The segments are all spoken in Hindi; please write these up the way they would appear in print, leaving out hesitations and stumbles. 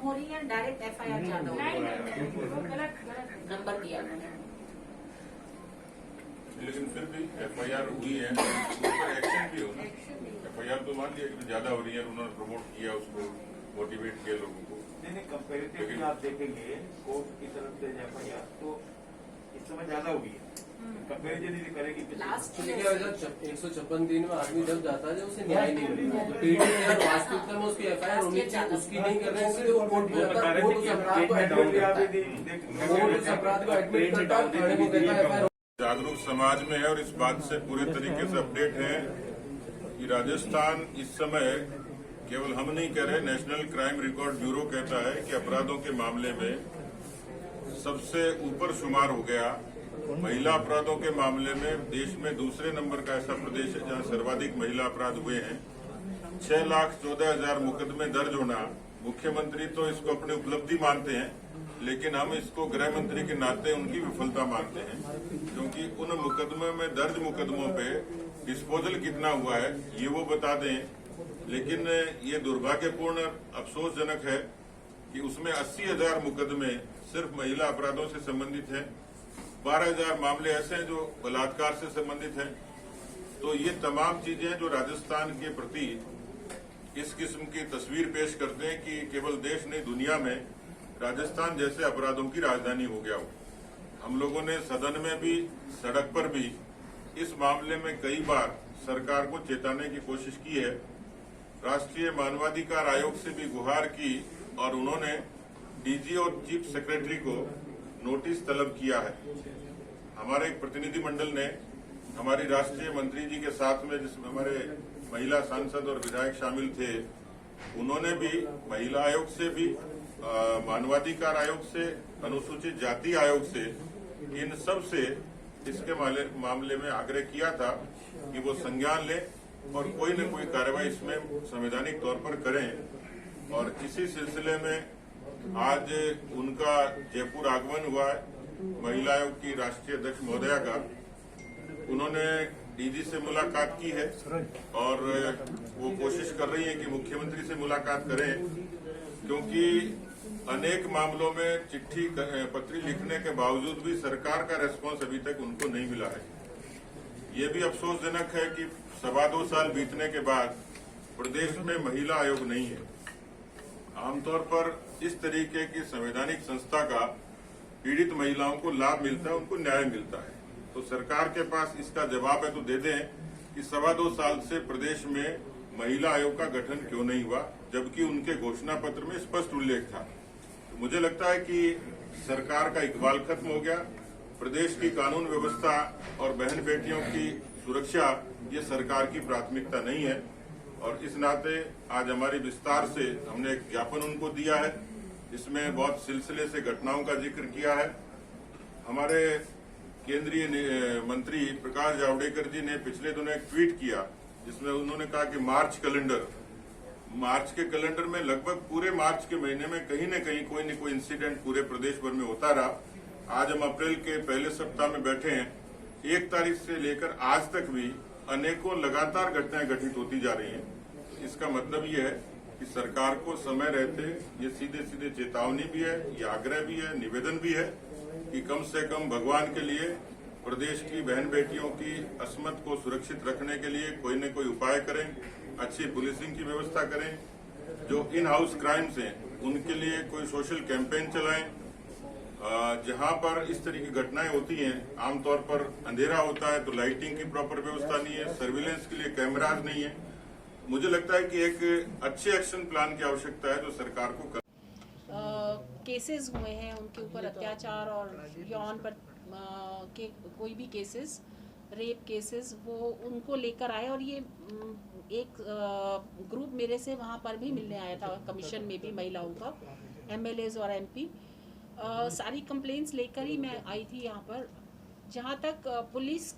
हो रही है, डायरेक्ट एफआईआर ज्यादा हो रही है, गलत नंबर दिया उन्होंने। लेकिन फिर भी एफआईआर हुई है, उस पर एक्शन भी हो ना। एफआईआर तो मान लिया कि ज्यादा हो रही है, उन्होंने प्रमोट किया, उसको मोटिवेट किया लोगों को। नहीं, कंपेरेटिवली आप देखेंगे कोर्ट की तरफ से एफआईआर तो इस समय ज्यादा हुई है, कंपेरिजन यदि करेगी। लास्ट 156 दिन में आदमी जब जाता है उसे न्याय नहीं मिलता, तो पीड़ित है वास्तविकता में उसकी एफआईआर होनी चाहिए, उसकी नहीं कर रहे हैं, इसलिए वो कोर्ट बोलता है, कोर्ट उस अपराध को एडमिट करता है, थाने को कहता है एफआईआर। जागरूक समाज में है और इस बात से पूरे तरीके से अपडेट है कि राजस्थान इस समय, केवल हम नहीं कह रहे, नेशनल क्राइम रिकॉर्ड ब्यूरो कहता है कि अपराधों के मामले में सबसे ऊपर शुमार हो गया। महिला अपराधों के मामले में देश में दूसरे नंबर का ऐसा प्रदेश है जहां सर्वाधिक महिला अपराध हुए हैं। 6,14,000 मुकदमे दर्ज होना, मुख्यमंत्री तो इसको अपनी उपलब्धि मानते हैं, लेकिन हम इसको गृह मंत्री के नाते उनकी विफलता मानते हैं, क्योंकि उन मुकदमों में दर्ज मुकदमों पे डिस्पोजल कितना हुआ है ये वो बता दें। लेकिन ये दुर्भाग्यपूर्ण, अफसोसजनक है कि उसमें 80,000 मुकदमे सिर्फ महिला अपराधों से संबंधित हैं, 12,000 मामले ऐसे हैं जो बलात्कार से संबंधित हैं। तो ये तमाम चीजें जो राजस्थान के प्रति इस किस्म की तस्वीर पेश करते हैं कि केवल देश नहीं दुनिया में राजस्थान जैसे अपराधों की राजधानी हो गया हो। हम लोगों ने सदन में भी, सड़क पर भी इस मामले में कई बार सरकार को चेताने की कोशिश की है। राष्ट्रीय मानवाधिकार आयोग से भी गुहार की और उन्होंने डीजी और चीफ सेक्रेटरी को नोटिस तलब किया है। हमारे एक प्रतिनिधि मंडल ने हमारी राष्ट्रीय मंत्री जी के साथ में, जिसमें हमारे महिला सांसद और विधायक शामिल थे, उन्होंने भी महिला आयोग से भी, मानवाधिकार आयोग से, अनुसूचित जाति आयोग से, इन सब से इसके मामले में आग्रह किया था कि वो संज्ञान लें और कोई न कोई कार्रवाई इसमें संवैधानिक तौर पर करें। और इसी सिलसिले में आज उनका जयपुर आगमन हुआ है, महिला आयोग की राष्ट्रीय अध्यक्ष महोदया का। उन्होंने डीजी से मुलाकात की है और वो कोशिश कर रही है कि मुख्यमंत्री से मुलाकात करें, क्योंकि अनेक मामलों में चिट्ठी पत्री लिखने के बावजूद भी सरकार का रेस्पॉन्स अभी तक उनको नहीं मिला है। ये भी अफसोसजनक है कि 2.25 साल बीतने के बाद प्रदेश में महिला आयोग नहीं है। आमतौर पर इस तरीके की संवैधानिक संस्था का पीड़ित महिलाओं को लाभ मिलता है, उनको न्याय मिलता है। तो सरकार के पास इसका जवाब है तो दे दें कि 2.25 साल से प्रदेश में महिला आयोग का गठन क्यों नहीं हुआ, जबकि उनके घोषणा पत्र में स्पष्ट उल्लेख था। तो मुझे लगता है कि सरकार का इकबाल खत्म हो गया। प्रदेश की कानून व्यवस्था और बहन बेटियों की सुरक्षा ये सरकार की प्राथमिकता नहीं है। और इस नाते आज हमारी विस्तार से हमने एक ज्ञापन उनको दिया है, जिसमें बहुत सिलसिले से घटनाओं का जिक्र किया है। हमारे केंद्रीय मंत्री प्रकाश जावड़ेकर जी ने पिछले दिनों एक ट्वीट किया, जिसमें उन्होंने कहा कि मार्च के कैलेंडर में लगभग पूरे मार्च के महीने में कहीं न कहीं कोई न कोई इंसिडेंट पूरे प्रदेश भर में होता रहा। आज हम अप्रैल के पहले सप्ताह में बैठे हैं, 1 तारीख से लेकर आज तक भी अनेकों लगातार घटनाएं घटित होती जा रही हैं। इसका मतलब ये है कि सरकार को समय रहते ये सीधे सीधे चेतावनी भी है, ये आग्रह भी है, निवेदन भी है कि कम से कम भगवान के लिए प्रदेश की बहन बेटियों की अस्मत को सुरक्षित रखने के लिए कोई न कोई उपाय करें, अच्छी पुलिसिंग की व्यवस्था करें। जो इन हाउस क्राइम्स हैं उनके लिए कोई सोशल कैंपेन चलाएं। जहां पर इस तरह की घटनाएं होती हैं, आमतौर पर अंधेरा होता है तो लाइटिंग की प्रॉपर व्यवस्था नहीं है, सर्विलेंस के लिए कैमराज नहीं है। मुझे लगता है कि एक अच्छे एक्शन प्लान की आवश्यकता है जो सरकार को केसेस हुए हैं उनके ऊपर अत्याचार और यौन पर के कोई भी केसेस, रेप केसेस, वो उनको लेकर आए। और ये एक ग्रुप मेरे से वहाँ पर भी मिलने आया था, कमीशन में भी महिलाओं का, एमएलएज और एमपी। सारी कंप्लेंट्स लेकर ही मैं आई थी यहाँ पर। जहाँ तक पुलिस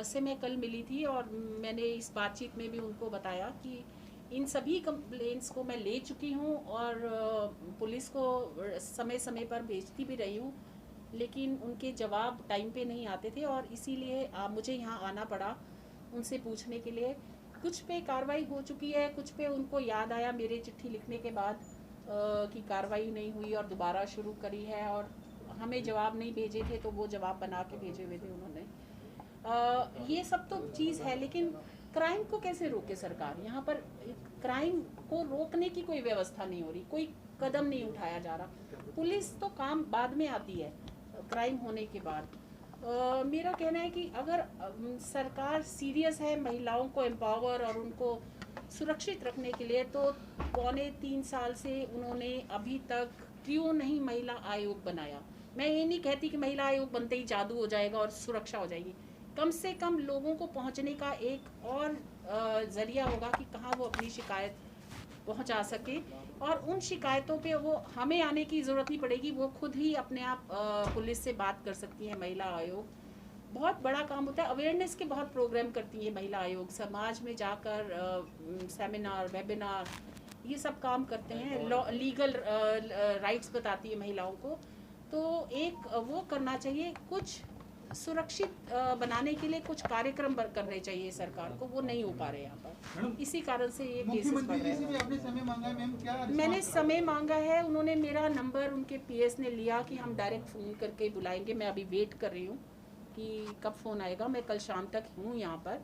से मैं कल मिली थी और मैंने इस बातचीत में भी उनको बताया कि इन सभी कंप्लेंट्स को मैं ले चुकी हूँ और पुलिस को समय समय पर भेजती भी रही हूँ, लेकिन उनके जवाब टाइम पे नहीं आते थे और इसीलिए मुझे यहाँ आना पड़ा उनसे पूछने के लिए। कुछ पे कार्रवाई हो चुकी है, कुछ पे उनको याद आया मेरे चिट्ठी लिखने के बाद की कार्रवाई नहीं हुई और दोबारा शुरू करी है, और हमें जवाब नहीं भेजे थे तो वो जवाब बना के भेजे हुए थे उन्होंने। ये सब तो चीज़ है, लेकिन क्राइम को कैसे रोके सरकार? यहाँ पर क्राइम को रोकने की कोई व्यवस्था नहीं हो रही, कोई कदम नहीं उठाया जा रहा। पुलिस तो काम बाद में आती है क्राइम होने के बाद। मेरा कहना है कि अगर सरकार सीरियस है महिलाओं को एम्पावर और उनको सुरक्षित रखने के लिए, तो 2.25 साल से उन्होंने अभी तक क्यों नहीं महिला आयोग बनाया? मैं ये नहीं कहती कि महिला आयोग बनते ही जादू हो जाएगा और सुरक्षा हो जाएगी। कम से कम लोगों को पहुंचने का एक और जरिया होगा कि कहाँ वो अपनी शिकायत पहुंचा सके, और उन शिकायतों पे वो हमें आने की ज़रूरत नहीं पड़ेगी, वो खुद ही अपने आप पुलिस से बात कर सकती है। महिला आयोग बहुत बड़ा काम होता है, अवेयरनेस के बहुत प्रोग्राम करती है महिला आयोग, समाज में जाकर सेमिनार, वेबिनार, ये सब काम करते हैं, लीगल राइट्स बताती है महिलाओं को। तो एक वो करना चाहिए, कुछ सुरक्षित बनाने के लिए कुछ कार्यक्रम करने चाहिए सरकार को, वो नहीं हो पा रहे यहाँ पर। इसी कारण से ये केसेस बढ़ रहे हैं। आपने समय मांगा है मैम, क्या मैंने समय मांगा है, उन्होंने मेरा नंबर, उनके पीएस ने लिया कि हम डायरेक्ट फ़ोन करके बुलाएंगे। मैं अभी वेट कर रही हूँ कि कब फ़ोन आएगा। मैं कल शाम तक हूँ यहाँ पर।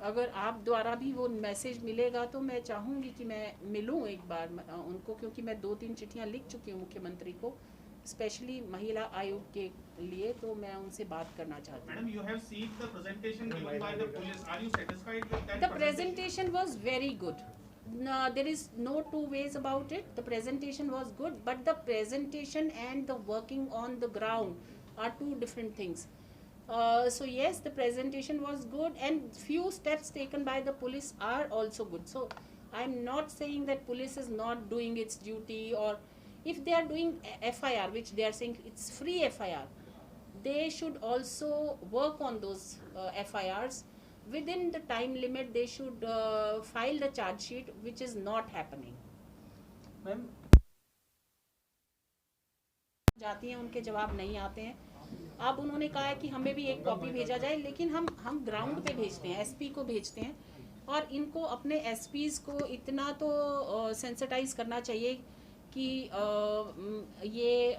अगर आप द्वारा भी वो मैसेज मिलेगा तो मैं चाहूँगी कि मैं मिलूँ एक बार उनको, क्योंकि मैं 2-3 चिट्ठियाँ लिख चुकी हूँ मुख्यमंत्री को, स्पेशली महिला आयोग के लिए, तो मैं उनसे बात करना चाहती हूँ। Madam, you have seen the presentation given by the police. Are you satisfied with that? The presentation was very good. No, there is no two ways about it. The presentation was good, but the presentation and the working on the ground are two different things. So yes, the presentation was good, and few steps taken by the police are also good. So I am not saying that police is not doing its duty, or if they are doing FIR, which they are saying it's free FIR, they should also work on those FIRs. Within the time limit, they should file the charge sheet, which is not happening. Ma'am जाती हैं, उनके जवाब नहीं आते हैं। अब उन्होंने कहा है कि हमें भी एक कॉपी भेजा जाए, लेकिन हम ग्राउंड पे भेजते हैं, एसपी को भेजते हैं, और इनको अपने एसपीज को इतना तो सेंसिटाइज करना चाहिए कि ये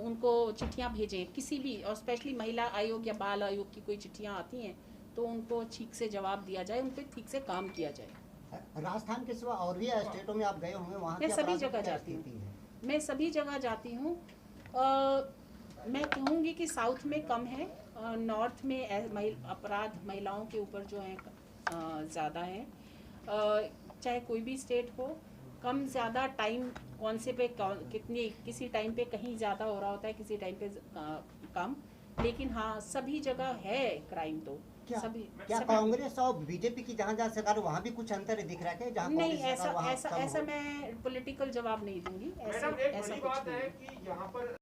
उनको चिट्ठियां भेजें किसी भी, और स्पेशली महिला आयोग या बाल आयोग की कोई चिट्ठियां आती हैं तो उनको ठीक से जवाब दिया जाए, उन पर ठीक से काम किया जाए। राजस्थान के सिवा और भी स्टेटों में आप गए होंगे, वहाँ मैं सभी जगह जाती हूँ, मैं सभी जगह जाती हूँ। मैं कहूँगी कि साउथ में कम है, नॉर्थ में अपराध महिलाओं के ऊपर जो है ज़्यादा है। चाहे कोई भी स्टेट हो, कम ज़्यादा टाइम कौन से पे कितनी, किसी टाइम पे कहीं ज़्यादा हो रहा होता है, किसी टाइम पे कम, लेकिन हाँ सभी जगह है क्राइम। तो क्या कांग्रेस और बीजेपी की जहाँ सरकार वहाँ भी कुछ अंतर दिख रहा है? जहाँ नहीं, ऐसा मैं पॉलिटिकल जवाब नहीं दूंगी। ऐसा बात है कि यहाँ पर